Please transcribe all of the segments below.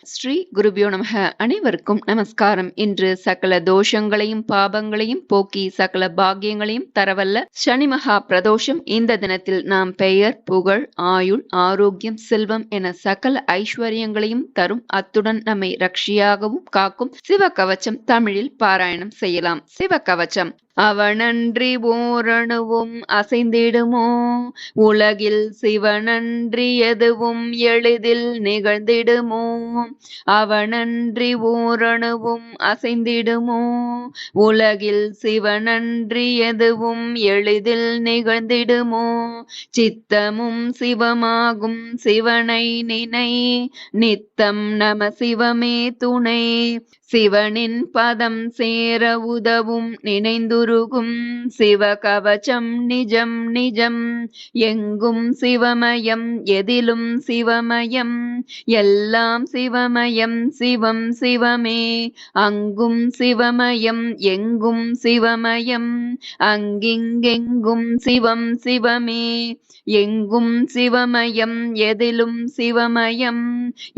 ஸ்ரீ குருபியோ நமக. அனைவருக்கும் நமஸ்காரம். இன்று சகல தோஷங்களையும் பாபங்களையும் போக்கி சகல பாக்கியங்களையும் தரவல்ல சனி மகா பிரதோஷம். இந்த தினத்தில் நாம் பெயர், புகழ், ஆயுள், ஆரோக்கியம், செல்வம் என சகல ஐஸ்வர்யங்களையும் தரும். அத்துடன் நம்மை ரட்சியாகவும் காக்கும் சிவகவச்சம் தமிழில் பாராயணம் செய்யலாம். சிவகவச்சம். அவனன்றி ஓரணுவும் அசைந்திடுமோ, உலகில் சிவனன்றி எதுவும் எளிதில் நிகழ்ந்திடுமோ. அவனன்றி ஓரணுவும் அசைந்திடுமோ, உலகில் சிவனன்றி எதுவும் எளிதில் நிகழ்ந்திடுமோ. சித்தமும் சிவமாகும் சிவனை நினை, நித்தம் நம சிவமே துணை. சிவனின் பதம் சேர உதவும் நினைந்துருகும் சிவகவச்சம் நிஜம் நிஜம். எங்கும் சிவமயம் எதிலும் சிவமயம், எல்லாம் சிவமயம் சிவம் சிவமே. அங்கும் சிவமயம் எங்கும் சிவமயம், அங்கிங்கெங்கும் சிவம் சிவமே. எங்கும் சிவமயம் எதிலும் சிவமயம்,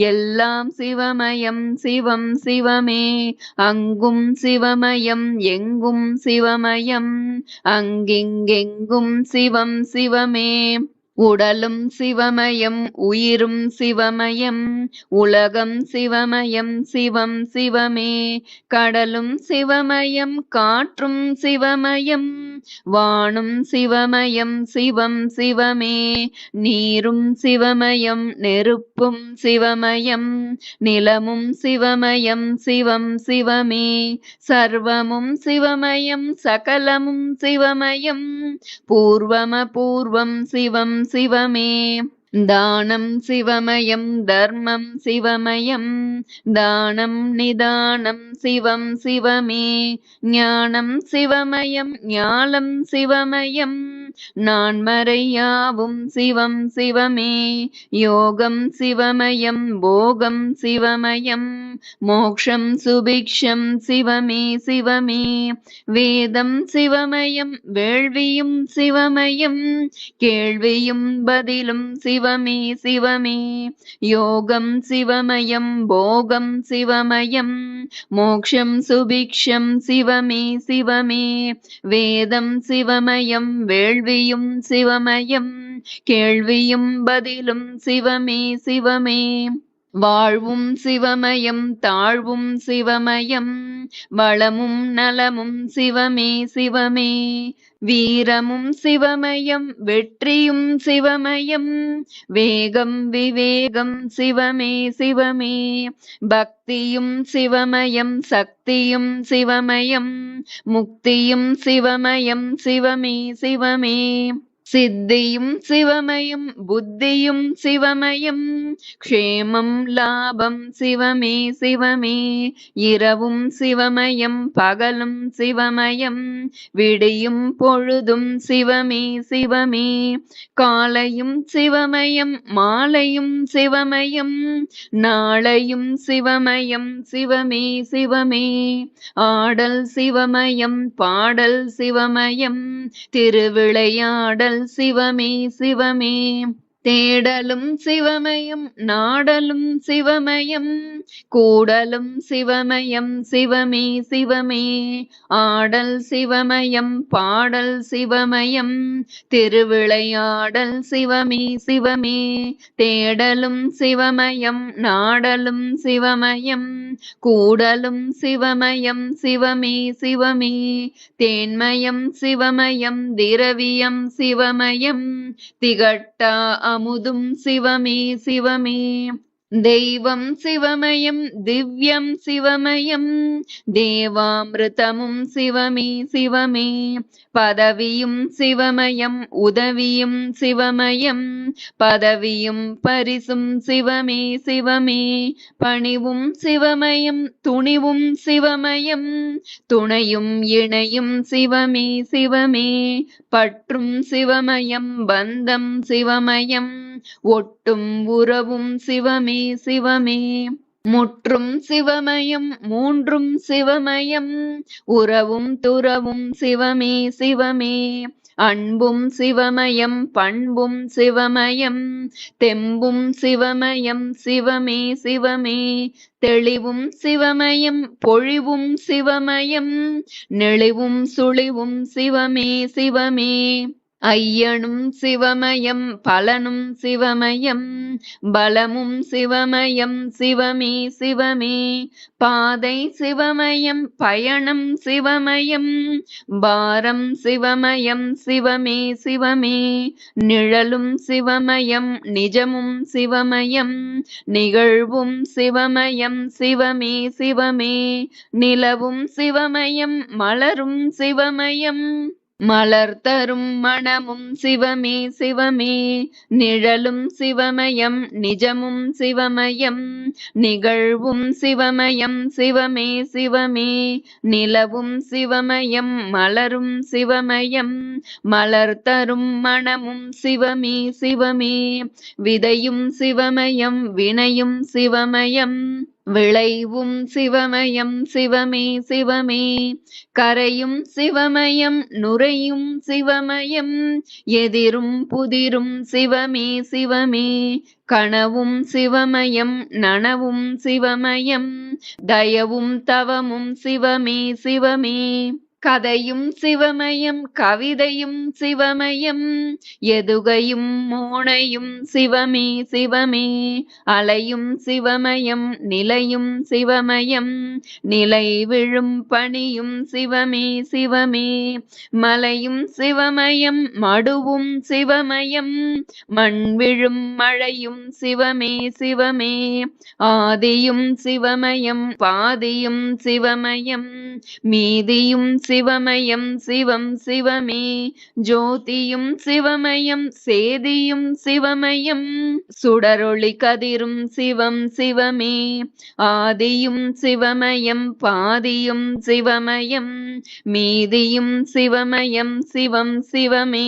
எல்லாம் சிவமயம் சிவம் சிவமே. அங்கும் சிவமயம் எங்கும் சிவமயம், அங்கிங்கெங்கும் சிவம் சிவமே. உடலும் சிவமயம் உயிரும் சிவமயம், உலகம் சிவமயம் சிவம் சிவமே. கடலும் சிவமயம் காற்றும் சிவமயம், வானும் சிவமயம் சிவம் சிவமே. நீரும் சிவமயம் நெருப்பும் சிவமயம், நிலமும் சிவமயம் சிவம் சிவமே. சர்வமும் சிவமயம் சகலமும் சிவமயம், பூர்வம பூர்வம் சிவம் சிவமே. தானம் சிவமயம் தர்மம் சிவமயம், தானம் நிதானம் சிவம் சிவமே. ஞானம் சிவமயம் ஞாலம் சிவமயம், நான்மறையாவும் சிவம் சிவமே. யோகம் சிவமயம் போகம் சிவமயம், மோக்ஷம் சுபிக்ஷம் சிவமே சிவமே. வேதம் சிவமயம் வேள்வியும் சிவமயம், கேள்வியும் பதிலும் சிவமே சிவமே. யோகம் சிவமயம் போகம் சிவமயம், மோக்ஷம் சுபிக்ஷம் சிவமே சிவமே. வேதம் சிவமயம் வேள்வியும் சிவமயம், கேள்வியும் பதிலும் சிவமே சிவமே. வாழ்வும் சிவமயம் தாழ்வும் சிவமயம், வளமும் நலமும் சிவமே சிவமே. வீரமும் சிவமயம் வெற்றியும் சிவமயம், வேகம் விவேகம் சிவமே சிவமே. பக்தியும் சிவமயம் சக்தியும் சிவமயம், முக்தியும் சிவமயம் சிவமே சிவமே. சித்தியும் சிவமயம் புத்தியும் சிவமயம், க்ஷேமம் லாபம் சிவமே சிவமே. இரவும் சிவமயம் பகலும் சிவமயம், விடியும் பொழுதும் சிவமே சிவமே. காலையும் சிவமயம் மாலையும் சிவமயம், நாளையும் சிவமயம் சிவமே சிவமே. ஆடல் சிவமயம் பாடல் சிவமயம், திருவிளையாடல் சிவமே சிவமே. தேடலும் சிவமயம் நாடலும் சிவமயம், கூடலும் சிவமயம் சிவமே சிவமே. ஆடல் சிவமயம் பாடல் சிவமயம், திருவிளையாடல் சிவமே சிவமே. தேடலும் சிவமயம் நாடலும் சிவமயம், கூடலும் சிவமயம் சிவமே சிவமே. தேன்மயம் சிவமயம் திரவியம் சிவமயம், திகட்டா அமுதும் சிவமே சிவமே. தெய்வம் சிவமயம் திவ்யம் சிவமயம், தேவாமிருதமும் சிவமே சிவமே. பதவியும் சிவமயம் உதவியும் சிவமயம், பதவியும் பரிசும் சிவமே சிவமே. பணிவும் சிவமயம் துணிவும் சிவமயம், துணையும் இணையும் சிவமே சிவமே. பற்றும் சிவமயம் பந்தம் சிவமயம், ஒட்டும் உறவும் சிவமே சிவமே. முற்றும் சிவமயம் மூன்றும் சிவமயம், உறவும் துறவும் சிவமே சிவமே. அன்பும் சிவமயம் பண்பும் சிவமயம் தெம்பும் சிவமயம் சிவமே சிவமே தெளிவும் சிவமயம் பொழிவும் சிவமயம் நெளிவும் சுழிவும் சிவமே சிவமே ஐயனும் சிவமயம் பலனும் சிவமயம் பலமும் சிவமயம் சிவமே சிவமே பாதை சிவமயம் பயணம் சிவமயம் பாரம் சிவமயம் சிவமே சிவமே நிழலும் சிவமயம் நிஜமும் சிவமயம் நிகழ்வும் சிவமயம் சிவமே சிவமே நிலவும் சிவமயம் மலரும் சிவமயம் மலர் தரும் மணமும் சிவமே சிவமே நிழலும் சிவமயம் நிஜமும் சிவமயம் நிகழ்வும் சிவமயம் சிவமே சிவமே நிலவும் சிவமயம் மலரும் சிவமயம் மலர் தரும் மணமும் சிவமே சிவமே விதையும் சிவமயம் வினையும் சிவமயம் விளைவும் சிவமயம் சிவமே சிவமே கரையும் சிவமயம் நுரையும் சிவமயம் எதிரும் புதிரும் சிவமே சிவமே கனவும் சிவமயம் நனவும் சிவமயம் தயவும் தவமும் சிவமே சிவமே கதையும் சிவமயம் கவிதையும் சிவமயம் எதுகையும் மோனையும் சிவமே சிவமே அலையும் சிவமயம் நிலையும் சிவமயம் நிலை விழும் பணியும் சிவமே சிவமே மலையும் சிவமயம் மடுவும் சிவமயம் மண் விழும் மழையும் சிவமே சிவமே ஆதியும் சிவமயம் பாதியும் சிவமயம் மீதியும் சிவமயம் சிவம் சிவமே ஜோதியும் சிவமயம் சேதியும் சிவமயம் சுடரொளி கதிரும் சிவம் சிவமே ஆதியும் சிவமயம் பாதியும் சிவமயம் மீதியும் சிவமயம் சிவம் சிவமே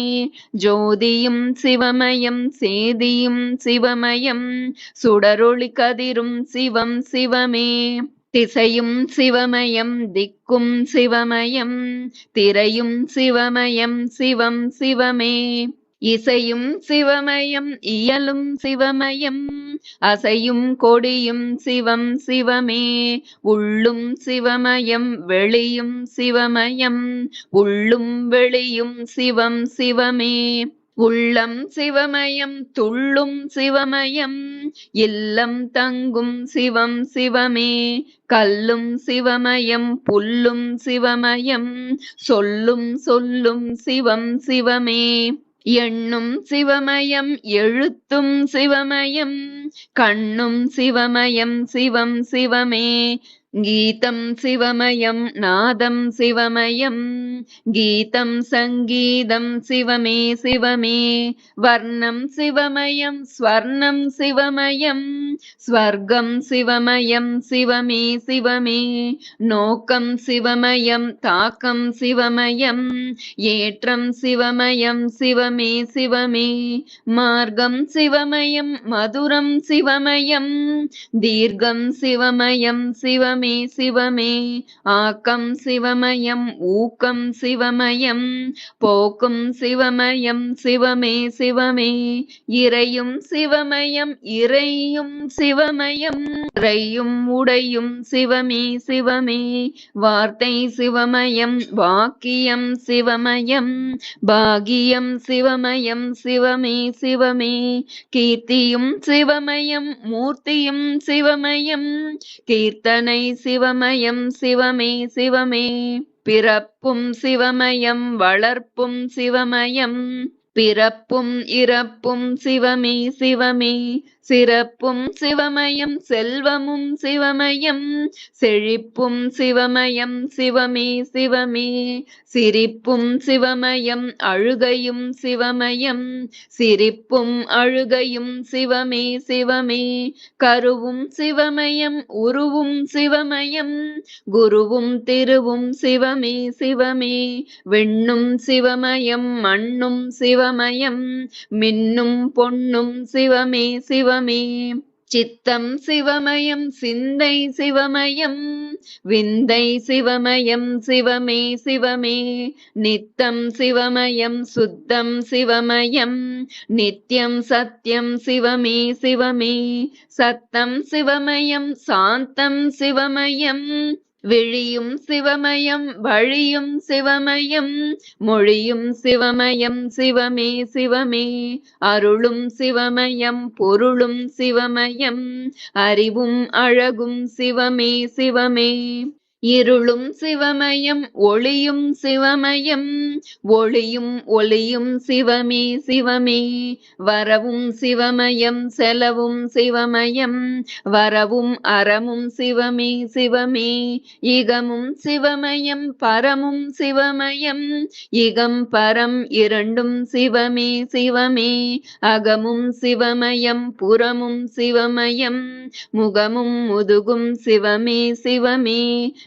ஜோதியும் சிவமயம் சேதியும் சிவமயம் சுடரொளி கதிரும் சிவம் சிவமே திசையும் சிவமயம் திக்கும் சிவமயம் திரையும் சிவமயம் சிவம் சிவமே இசையும் சிவமயம் இயலும் சிவமயம் அசையும் கொடியும் சிவம் சிவமே உள்ளும் சிவமயம் வெளியும் சிவமயம் உள்ளும் வெளியும் சிவம் சிவமே உள்ளம் சிவமயம் துள்ளும் சிவமயம் இல்லம் தங்கும் சிவம் சிவமே கல்லும் சிவமயம் புல்லும் சிவமயம் சொல்லும் சொல்லும் சிவம் சிவமே எண்ணும் சிவமயம் எழுத்தும் சிவமயம் கண்ணும் சிவமயம் சிவம் சிவமே கீதம் சிவமயம் நாதம் சிவமயம் கீதம் சங்கீதம் சிவமே சிவமே வர்ணம் சிவமயம் ஸ்வர்ணம் சிவமயம் ஸ்வர்க்கம் சிவமயம் சிவமே சிவமே நோக்கம் சிவமயம் தாக்கம் சிவமயம் ஏற்றம் சிவமயம் சிவமே சிவமே மார்க்கம் சிவமயம் மதுரம் சிவமயம் தீர்க்கம் சிவமயம் சிவமே சிவமே ஆக்கம் சிவமயம் ஊக்கம் சிவமயம் போக்கும் சிவமயம் சிவமே சிவமே இறையும் சிவமயம் இறையும் சிவமயம் இறையும் உடையும் சிவமே சிவமே வார்த்தை சிவமயம் வாக்கியம் சிவமயம் பாகியம் சிவமயம் சிவமே சிவமே கீர்த்தியும் சிவமயம் மூர்த்தியும் சிவமயம் கீர்த்தனை சிவமயம் சிவமே சிவமே பிறப்பும் சிவமயம் வளர்ப்பும் சிவமயம் பிறப்பும் இறப்பும் சிவமே சிவமே சிறப்பும் சிவமயம் செல்வமும் சிவமயம் செழிப்பும் சிவமயம் சிவமே சிவமே சிரிப்பும் சிவமயம் அழுகையும் சிவமயம் சிரிப்பும் அழுகையும் சிவமே சிவமே கருவும் சிவமயம் உருவும் சிவமயம் குருவும் திருவும் சிவமே சிவமே விண்ணும் சிவமயம் மண்ணும் சிவமயம் மின்னும் பொன்னும் சிவமே சிவமே சித்தம் சிவமயம் சிந்தை சிவமயம் விந்தை சிவமயம் சிவமே சிவமே நித்தம் சிவமயம் சுத்தம் சிவமயம் நித்யம் சத்யம் சிவமே சிவமே சத்தம் சிவமயம் சாந்தம் சிவமயம் விழியும் சிவமயம் வழியும் சிவமயம் மொழியும் சிவமயம் சிவமே சிவமே அருளும் சிவமயம் பொருளும் சிவமயம் அறிவும் அழகும் சிவமே சிவமே இருளும் சிவமயம் ஒளியும் சிவமயம் ஒளியும் ஒளியும் சிவமே சிவமே வரவும் சிவமயம் செலவும் சிவமயம் வரவும் அறமும் சிவமே சிவமே இகமும் சிவமயம் பரமும் சிவமயம் இகம் பரம் இரண்டும் சிவமே சிவமே அகமும் சிவமயம் புறமும் சிவமயம் முகமும் முதுகும் சிவமே சிவமே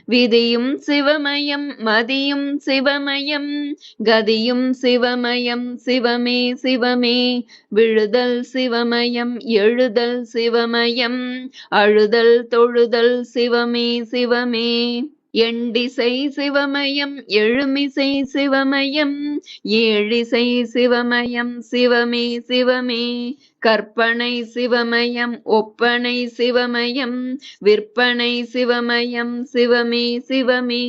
விதியும் சிவமயம் மதியும் சிவமயம் கதியும் சிவமயம் சிவமே சிவமே விழுதல் சிவமயம் எழுதல் சிவமயம் அழுதல் தொழுதல் சிவமே சிவமே எண்டிசை சிவமயம் எழுமிசை சிவமயம் ஏழிசை சிவமயம் சிவமே சிவமே கற்பனை சிவமயம் ஒப்பனை சிவமயம் விற்பனை சிவமயம் சிவமே சிவமே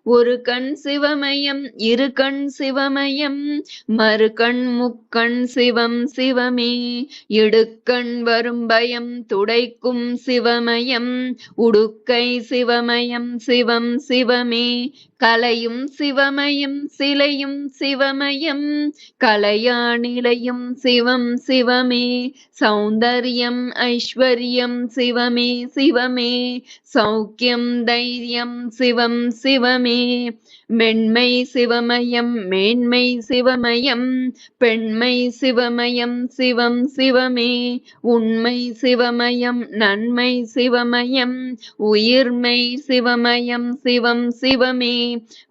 ஒரு கண் சிவமயம் இரு கண் சிவமயம் மறுகண் முக்கண் சிவம் சிவமே இடுக்கண் வரும் பயம் துடைக்கும் சிவமயம் உடுக்கை சிவமயம் சிவம் சிவமே கலையும் சிவமயம் சிலையும் சிவமயம் கலையா நிலையும் சிவம் சிவமே சௌந்தர்யம் ஐஸ்வர்யம் சிவமே சிவமே சௌக்கியம் தைரியம் சிவம் சிவமே மென்மை சிவமயம் மேன்மை சிவமயம் பெண்மை சிவமயம் சிவம் சிவமே உண்மை சிவமயம் நன்மை சிவமயம் உயிர்மை சிவமயம் சிவம் சிவமே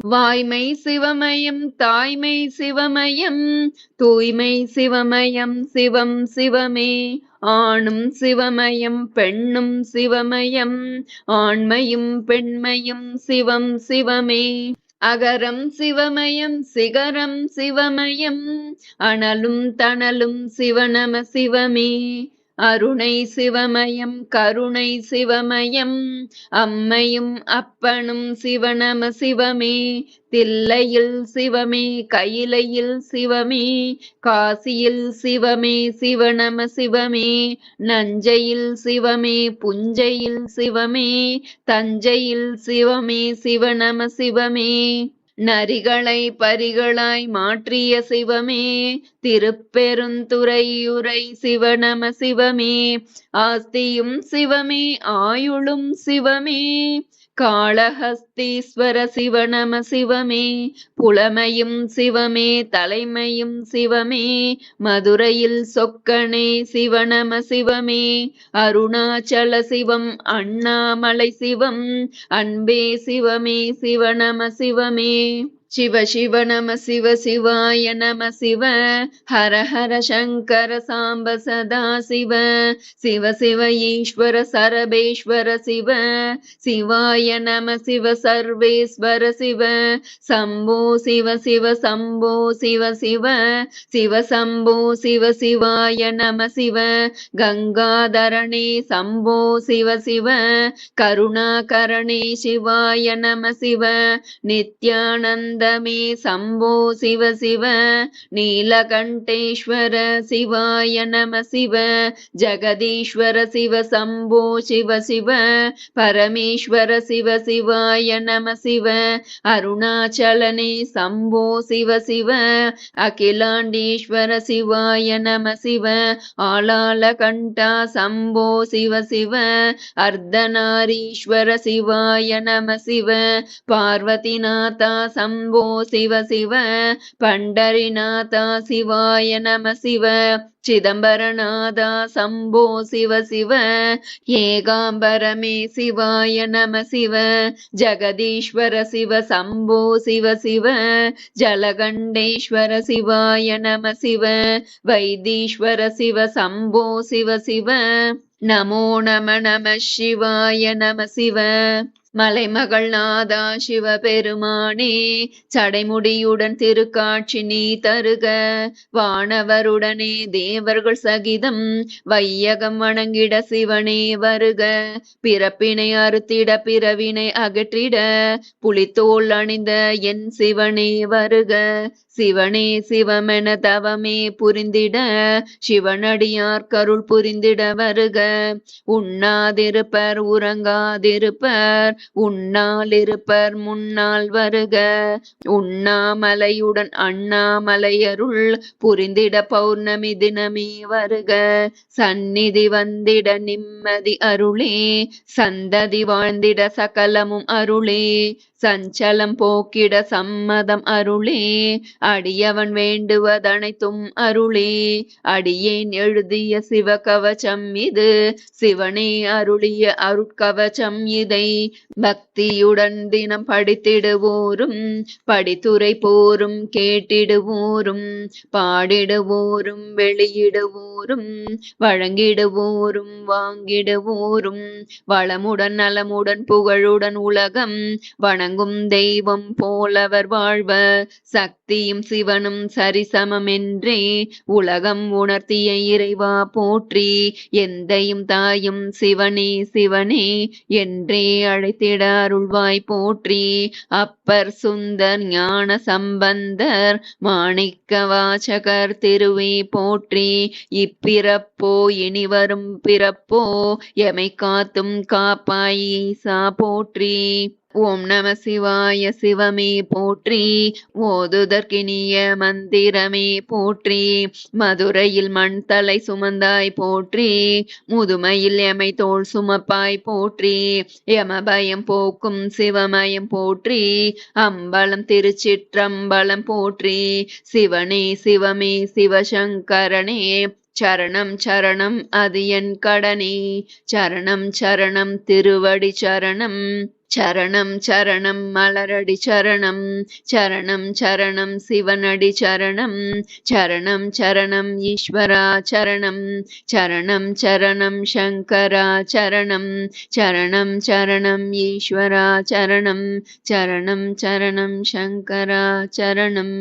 வாய்மை சிவமயம் தாய்மை சிவமயம் தூய்மை சிவமயம் சிவம் சிவமே ஆணும் சிவமயம் பெண்ணும் சிவமயம் ஆண்மையும் பெண்மையும் சிவம் சிவமே அகரம் சிவமயம் சிகரம் சிவமயம் அனலும் தணலும் சிவநம சிவமே அருணை சிவமயம் கருணை சிவமயம் அம்மையும் அப்பனும் சிவநம சிவமே தில்லையில் சிவமே கையிலையில் சிவமே காசியில் சிவமே சிவநம சிவமே நஞ்சையில் சிவமே புஞ்சையில் சிவமே தஞ்சையில் சிவமே சிவநம சிவமே நரிகளை பரிகளாய் மாற்றிய சிவமே திருப்பெருந்துறையுரை சிவநம சிவமே ஆஸ்தியும் சிவமே ஆயுளும் சிவமே காளஹஸ்தீஸ்வர சிவநம சிவமே புலமையும் சிவமே தலைமையும் சிவமே மதுரையில் சொக்கனே சிவநம சிவமே அருணாச்சல சிவம் அண்ணாமலை சிவம் அன்பே சிவமே சிவநம சிவமே சிவ சிவ நம சிவ சிவாய நம சிவ ஹர ஹர சங்கர சாம்ப சதா சிவ சிவ சிவ ஈஸ்வர சரபேஸ்வர சிவ சிவாய நம சிவ சர்வேஸ்வர சிவ சம்போ சிவ சிவ சம்போ சிவ சிவ சிவ சம்போ சிவ சிவாய நம சிவ கங்காதரணே சம்போ சிவ சிவ கருணாகரணே சிவாய நம சிவ நித்யானந்த மே சம்போ சிவ சிவ நீலகண்டேஸ்வர சிவாய நம சிவ ஜெகதீஸ்வர சிவ சம்போ சிவ சிவ பரமேஸ்வர சிவ சிவாய நம சிவ அருணாச்சலனே சம்போ சிவ சிவ அகிலாண்டேஸ்வர சிவாய நம சிவ ஆளாளகண்டா சம்போ சிவ சிவ அர்த்தநாரீஸ்வர சிவாய நம சிவ பார்வதிநாதா சம்போ சிவ சிவ பண்டரிநாதா சிவாய நம சிவ சிதம்பரநாதா சம்போ சிவ சிவ ஏகாம்பரமே சிவாய நம சிவ ஜெகதீஸ்வர சிவ சம்போ சிவ சிவ ஜலகண்டேஸ்வர சிவாய நம சிவ வைத்தீஸ்வர சிவ சம்போ சிவ சிவ நமோ நம நம சிவாய நம சிவ மலைமகள் நாதா சிவபெருமானே சடைமுடியுடன் திருக்காட்சி நீ தருக. வானவருடனே தேவர்கள் சகிதம் வையகம் வணங்கிட சிவனே வருக. பிறப்பினை அறுத்திட பிறவினை அகற்றிட புலித்தோல் அணிந்த என் சிவனே வருக. சிவனே சிவமென தவமே புரிந்திட சிவனடியார் கருள் புரிந்திட வருக. உண்ணாதிருப்பர் உறங்காதிருப்பர் உண்ணால் இருப்பர் முன்னால் வருக. உண்ணாமலையுடன் அண்ணாமலையருள் புரிந்திட பௌர்ணமி தினமே வருக. சந்நிதி வந்திட நிம்மதி அருளே சந்ததி வாழ்ந்திட சகலமும் அருளே. சஞ்சலம் போக்கிட சம்மதம் அருளே அடியவன் வேண்டுவதனைத்தும் அருளே. அடியேன் எழுதிய சிவகவச்சம் இது சிவனே அருளிய அருட்கவச்சம் இதை பக்தியுடன் தினம் படித்திடுவோரும் படித்துரை போரும் கேட்டிடுவோரும் பாடிடுவோரும் வெளியிடுவோரும் வழங்கிடுவோரும் வாங்கிடுவோரும் வளமுடன் நலமுடன் புகழுடன் உலகம் வணங்கும் தெய்வம் போலவர் வாழ்வர். சக்தியும் சிவனும் சரிசமம் என்றே உலகம் உணர்த்திய இறைவா போற்றி. எந்தையும் தாயும் சிவனே சிவனே என்றே அழைத்திட அருள்வாய் போற்றி. அப்பர் சுந்தர் ஞான சம்பந்தர் மாணிக்க வாசகர் திருவே போற்றி. இப்பிறப்போ இனி வரும் பிறப்போ எமை காத்தும் காப்பாய் ஈசா போற்றி. ஓம் நம சிவாய சிவமே போற்றி. ஓதுதற்கினிய மந்திரமே போற்றி. மதுரையில் மண் தலை சுமந்தாய் போற்றி. முதுமையில் எமை தோள் சுமப்பாய் போற்றி. யமபயம் போக்கும் சிவமயம் போற்றி. அம்பலம் திருச்சிற்றம்பலம் போற்றி. சிவனே சிவமே சிவசங்கரனே சரணம் சரணம் அது என் கடனே. சரணம் சரணம் திருவடி சரணம் சரணம் சரணம் மலரடி சரணம். சரணம் சரணம் சிவனடி சரணம். சரணம் சரணம் ஈஸ்வரா சரணம். சரணம் சரணம் சங்கரா சரணம். சரணம் சரணம் ஈஸ்வரா சரணம். சரணம் சரணம் சங்கரா சரணம்.